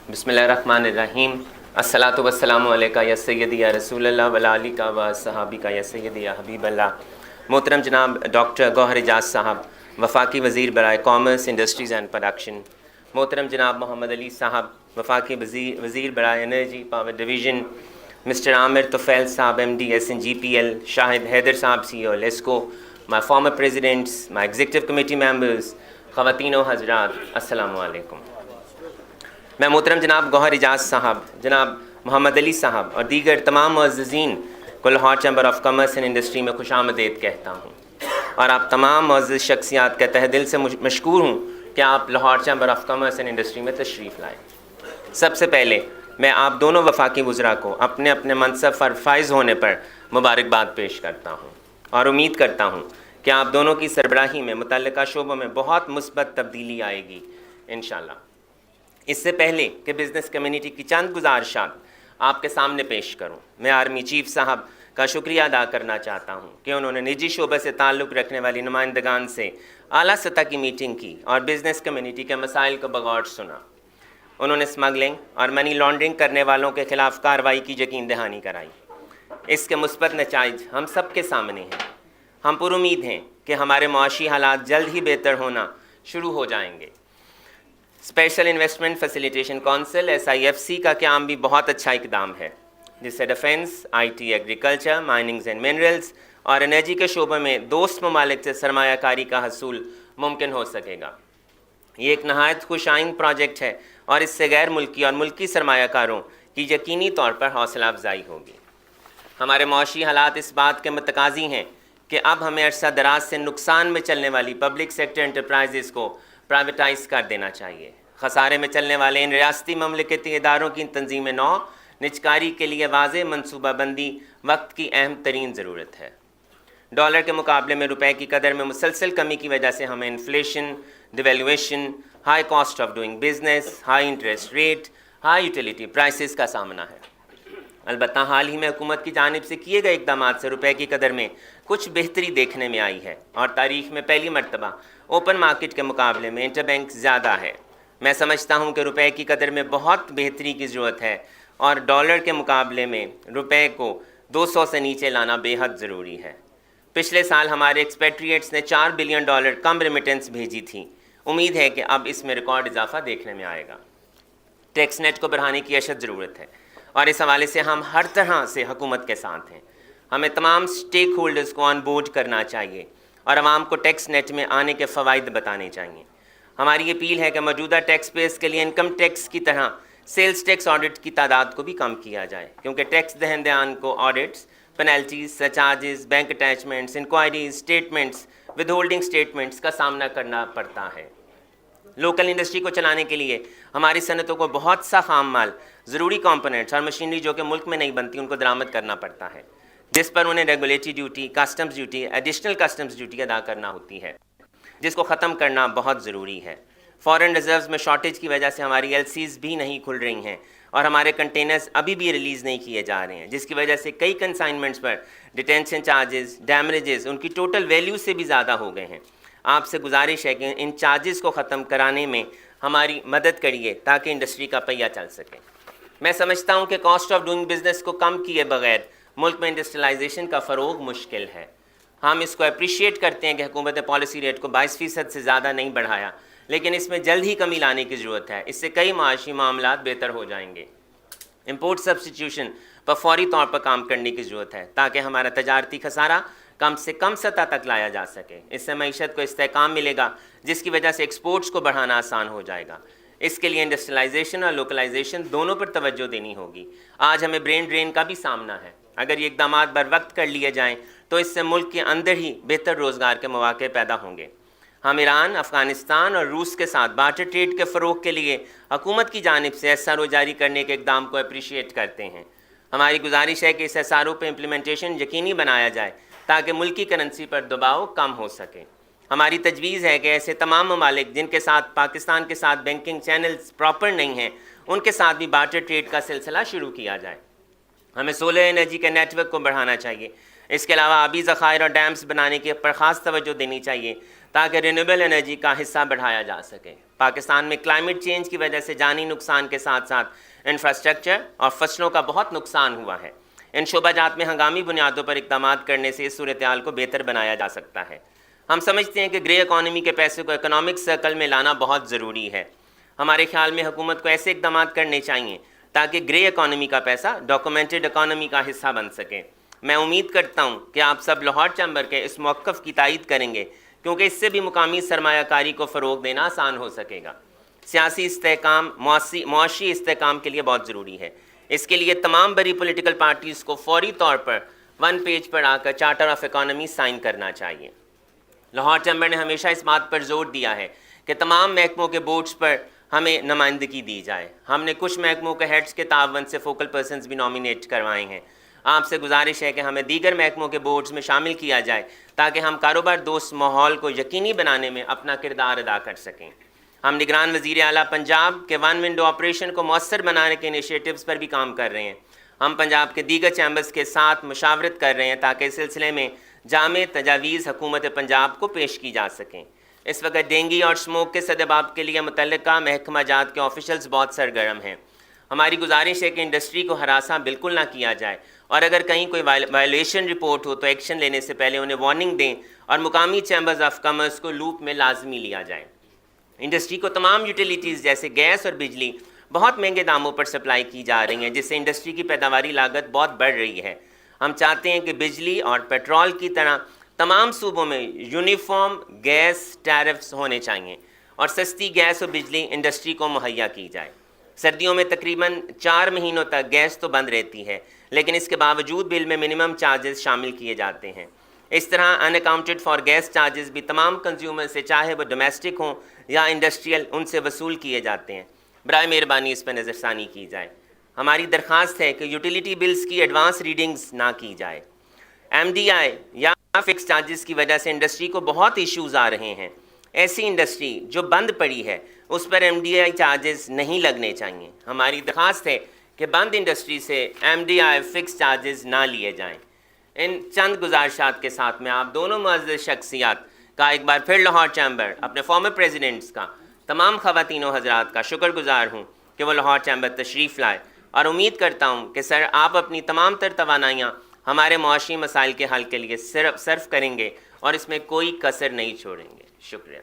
بسم اللہ الرحمن الرحیم. الصلاۃ والسلام علیکہ یا سیدی یا رسول اللہ وعلی آلہ و صحابہ یا سیدی یا حبیب اللہ. محترم جناب ڈاکٹر گوہر اعجاز صاحب، وفاقی وزیر برائے کامرس، انڈسٹریز اینڈ پروڈکشن. محترم جناب محمد علی صاحب، وفاقی وزیر برائے انرجی پاور ڈویژن. مسٹر عامر طفیل صاحب، MD SNGPL. شاہد حیدر صاحب، CEO لیسکو. مائی فارمر پریزیڈنٹس، مائی ایگزیکٹو کمیٹی ممبرز، خواتین و حضرات، السلام علیکم. میں محترم جناب گوہر اعجاز صاحب، جناب محمد علی صاحب اور دیگر تمام معززین کو Lahore chamber of commerce and industry میں خوش آمدید کہتا ہوں، اور آپ تمام معزز شخصیات کے تہ دل سے مشکور ہوں کہ آپ Lahore chamber of commerce and industry میں تشریف لائیں. سب سے پہلے میں آپ دونوں وفاقی وزراء کو اپنے اپنے منصب پر فائز ہونے پر مبارکباد پیش کرتا ہوں اور امید کرتا ہوں کہ آپ دونوں کی سربراہی میں متعلقہ شعبوں میں بہت مثبت تبدیلی آئے گی انشاءاللہ. اس سے پہلے کہ بزنس کمیونٹی کی چند گزارشات آپ کے سامنے پیش کروں، میں آرمی چیف صاحب کا شکریہ ادا کرنا چاہتا ہوں کہ انہوں نے نجی شعبے سے تعلق رکھنے والی نمائندگان سے اعلیٰ سطح کی میٹنگ کی اور بزنس کمیونٹی کے مسائل کو بغور سنا. انہوں نے اسمگلنگ اور منی لانڈرنگ کرنے والوں کے خلاف کارروائی کی یقین دہانی کرائی. اس کے مثبت نتائج ہم سب کے سامنے ہیں. ہم پر امید ہیں کہ ہمارے معاشی حالات جلد ہی بہتر ہونا شروع ہو جائیں گے. Special investment facilitation council SIFC کا قیام بھی بہت اچھا اقدام ہے، جس سے defence, IT، agriculture, minings and minerals اور انرجی کے شعبے میں دوست ممالک سے سرمایہ کاری کا حصول ممکن ہو سکے گا. یہ ایک نہایت خوش آئند پروجیکٹ ہے اور اس سے غیر ملکی اور ملکی سرمایہ کاروں کی یقینی طور پر حوصلہ افزائی ہوگی. ہمارے معاشی حالات اس بات کے متقاضی ہیں کہ اب ہمیں عرصہ دراز سے نقصان میں چلنے والی پبلک سیکٹر انٹرپرائزز کو پرائیویٹائز کر دینا چاہیے. خسارے میں چلنے والے ان ریاستی مملکتی اداروں کی تنظیم نو نجکاری کے لیے واضح منصوبہ بندی وقت کی اہم ترین ضرورت ہے. ڈالر کے مقابلے میں روپے کی قدر میں مسلسل کمی کی وجہ سے ہمیں inflation, devolution, high cost of doing business, high interest rate, high utility prices کا سامنا ہے. البتہ حال ہی میں حکومت کی جانب سے کیے گئے اقدامات سے روپے کی قدر میں کچھ بہتری دیکھنے میں آئی ہے اور تاریخ میں پہلی مرتبہ اوپن مارکیٹ کے مقابلے میں انٹر بینک زیادہ ہے. میں سمجھتا ہوں کہ روپے کی قدر میں بہت بہتری کی ضرورت ہے اور ڈالر کے مقابلے میں روپے کو 200 سے نیچے لانا بے حد ضروری ہے. پچھلے سال ہمارے ایکسپیٹریٹس نے $4 بلین کم ریمیٹنس بھیجی تھی. امید ہے کہ اب اس میں ریکارڈ اضافہ دیکھنے میں آئے گا. ٹیکس نیٹ کو بڑھانے کی اشد ضرورت ہے اور اس حوالے سے ہم ہر طرح سے حکومت کے ساتھ ہیں. ہمیں تمام سٹیک ہولڈرز کو آن بورڈ کرنا چاہیے اور عوام کو ٹیکس نیٹ میں آنے کے فوائد بتانے چاہیے. ہماری اپیل ہے کہ موجودہ ٹیکس پیس کے لیے انکم ٹیکس کی طرح سیلز ٹیکس آڈٹ کی تعداد کو بھی کم کیا جائے، کیونکہ ٹیکس دہندگان کو audits, penalties, surcharges, bank attachments, inquiries, statements, withholding statements کا سامنا کرنا پڑتا ہے. لوکل انڈسٹری کو چلانے کے لیے ہماری صنعتوں کو بہت سا خام مال، ضروری کمپوننٹس اور مشینری جو کہ ملک میں نہیں بنتی ان کو درآمد کرنا پڑتا ہے، جس پر انہیں regulatory duty, customs duty, additional customs duty ادا کرنا ہوتی ہے، جس کو ختم کرنا بہت ضروری ہے. فارن ریزروز میں شارٹیج کی وجہ سے ہماری LCs بھی نہیں کھل رہی ہیں اور ہمارے کنٹینرز ابھی بھی ریلیز نہیں کیے جا رہے ہیں، جس کی وجہ سے کئی کنسائنمنٹس پر ڈیٹینشن چارجز، ڈیمریجز ان کی ٹوٹل ویلیو سے بھی زیادہ ہو گئے ہیں. آپ سے گزارش ہے کہ ان چارجز کو ختم کرانے میں ہماری مدد کریے تاکہ انڈسٹری کا پہیہ چل سکے. میں سمجھتا ہوں کہ کاسٹ آف ڈوئنگ بزنس کو کم کیے بغیر ملک میں انڈسٹریلائزیشن کا فروغ مشکل ہے. ہم اس کو اپریشیٹ کرتے ہیں کہ حکومت نے پالیسی ریٹ کو 22% سے زیادہ نہیں بڑھایا، لیکن اس میں جلد ہی کمی لانے کی ضرورت ہے. اس سے کئی معاشی معاملات بہتر ہو جائیں گے. امپورٹ سبسٹیٹیوشن پر فوری طور پر کام کرنے کی ضرورت ہے تاکہ ہمارا تجارتی خسارہ کم سے کم سطح تک لایا جا سکے. اس سے معیشت کو استحکام ملے گا، جس کی وجہ سے ایکسپورٹس کو بڑھانا آسان ہو جائے گا. اس کے لیے انڈسٹریلائزیشن اور لوکلائزیشن دونوں پر توجہ دینی ہوگی. آج ہمیں برین ڈرین کا بھی سامنا ہے. اگر یہ اقدامات بر وقت کر لیے جائیں تو اس سے ملک کے اندر ہی بہتر روزگار کے مواقع پیدا ہوں گے. ہم ایران، افغانستان اور روس کے ساتھ بارٹر ٹریڈ کے فروغ کے لیے حکومت کی جانب سے SRO جاری کرنے کے اقدام کو اپریشیٹ کرتے ہیں. ہماری گزارش ہے کہ اس SRO پہ امپلیمنٹیشن یقینی بنایا جائے تاکہ ملکی کرنسی پر دباؤ کم ہو سکے. ہماری تجویز ہے کہ ایسے تمام ممالک جن کے ساتھ پاکستان کے ساتھ بینکنگ چینلز پراپر نہیں ہیں، ان کے ساتھ بھی بارٹر ٹریڈ کا سلسلہ شروع کیا جائے. ہمیں سولر انرجی کے نیٹ ورک کو بڑھانا چاہیے. اس کے علاوہ آبی ذخائر اور ڈیمز بنانے کے پر خاص توجہ دینی چاہیے تاکہ رینیویبل انرجی کا حصہ بڑھایا جا سکے۔ پاکستان میں کلائمیٹ چینج کی وجہ سے جانی نقصان کے ساتھ ساتھ انفراسٹرکچر اور فصلوں کا بہت نقصان ہوا ہے۔ ان شعبہ جات میں ہنگامی بنیادوں پر اقدامات کرنے سے اس صورتحال کو بہتر بنایا جا سکتا ہے۔ ہم سمجھتے ہیں کہ گرے اکانومی کے پیسے کو اکنامک سرکل میں لانا بہت ضروری ہے۔ ہمارے خیال میں حکومت کو ایسے اقدامات کرنے چاہیے تاکہ گرے اکانومی کا پیسہ ڈاکومنٹڈ اکانومی کا حصہ بن سکے۔ میں امید کرتا ہوں کہ آپ سب لاہور چیمبر کے اس موقف کی تائید کریں گے، کیونکہ اس سے بھی مقامی سرمایہ کاری کو فروغ دینا آسان ہو سکے گا۔ سیاسی استحکام معاشی استحکام کے لیے بہت ضروری ہے۔ اس کے لیے تمام بڑی پولیٹیکل پارٹیز کو فوری طور پر ون پیج پر آ کر چارٹر آف اکانومی سائن کرنا چاہیے۔ لاہور چیمبر نے ہمیشہ اس بات پر زور دیا ہے کہ تمام محکموں کے بورڈز پر ہمیں نمائندگی دی جائے۔ ہم نے کچھ محکموں کے ہیڈز کے تعاون سے فوکل پرسنز بھی نامینیٹ کروائے ہیں۔ آپ سے گزارش ہے کہ ہمیں دیگر محکموں کے بورڈز میں شامل کیا جائے تاکہ ہم کاروبار دوست ماحول کو یقینی بنانے میں اپنا کردار ادا کر سکیں۔ ہم نگران وزیر اعلیٰ پنجاب کے ون ونڈو آپریشن کو مؤثر بنانے کے انیشیٹوز پر بھی کام کر رہے ہیں۔ ہم پنجاب کے دیگر چیمبرز کے ساتھ مشاورت کر رہے ہیں تاکہ اس سلسلے میں جامع تجاویز حکومت پنجاب کو پیش کی جا سکیں۔ اس وقت ڈینگی اور اسموک کے سدباب کے لیے متعلقہ محکمہ جات کے آفیشلز بہت سرگرم ہیں۔ ہماری گزارش ہے کہ انڈسٹری کو ہراساں بالکل نہ کیا جائے، اور اگر کہیں کوئی وائلیشن رپورٹ ہو تو ایکشن لینے سے پہلے انہیں وارننگ دیں اور مقامی چیمبرز آف کامرس کو لوپ میں لازمی لیا جائے۔ انڈسٹری کو تمام یوٹیلیٹیز جیسے گیس اور بجلی بہت مہنگے داموں پر سپلائی کی جا رہی ہیں، جس سے انڈسٹری کی پیداواری لاگت بہت بڑھ رہی ہے۔ ہم چاہتے ہیں کہ بجلی اور پیٹرول کی طرح تمام صوبوں میں یونیفارم گیس ٹیرفز ہونے چاہئیں اور سستی گیس اور بجلی انڈسٹری کو مہیا کی جائے۔ سردیوں میں تقریباً 4 مہینوں تک گیس تو بند رہتی ہے، لیکن اس کے باوجود بل میں منیمم چارجز شامل کیے جاتے ہیں۔ اس طرح ان اکاؤنٹڈ فار گیس چارجز بھی تمام کنزیومر سے، چاہے وہ ڈومیسٹک ہوں یا انڈسٹریل، ان سے وصول کیے جاتے ہیں۔ برائے مہربانی اس پر نظر ثانی کی جائے۔ ہماری درخواست ہے کہ یوٹیلیٹی بلز کی ایڈوانس ریڈنگز نہ کی جائے۔ ایم ڈی آئی یا فکس چارجز کی وجہ سے انڈسٹری کو بہت ایشوز آ رہے ہیں۔ ایسی انڈسٹری جو بند پڑی ہے اس پر ایم ڈی آئی چارجز نہیں لگنے چاہیے۔ ہماری درخواست ہے کہ بند انڈسٹری سے M D I fix charges نہ لیے جائیں۔ ان چند گزارشات کے ساتھ میں آپ دونوں معزز شخصیات کا ایک بار پھر لاہور چیمبر، اپنے فارمر پریزیڈنٹس کا، تمام خواتین و حضرات کا شکر گزار ہوں کہ وہ لاہور چیمبر تشریف لائے، اور امید کرتا ہوں کہ سر آپ اپنی تمام تر توانائیاں ہمارے معاشی مسائل کے حل کے لیے صرف کریں گے اور اس میں کوئی کسر نہیں چھوڑیں گے۔ شکریہ۔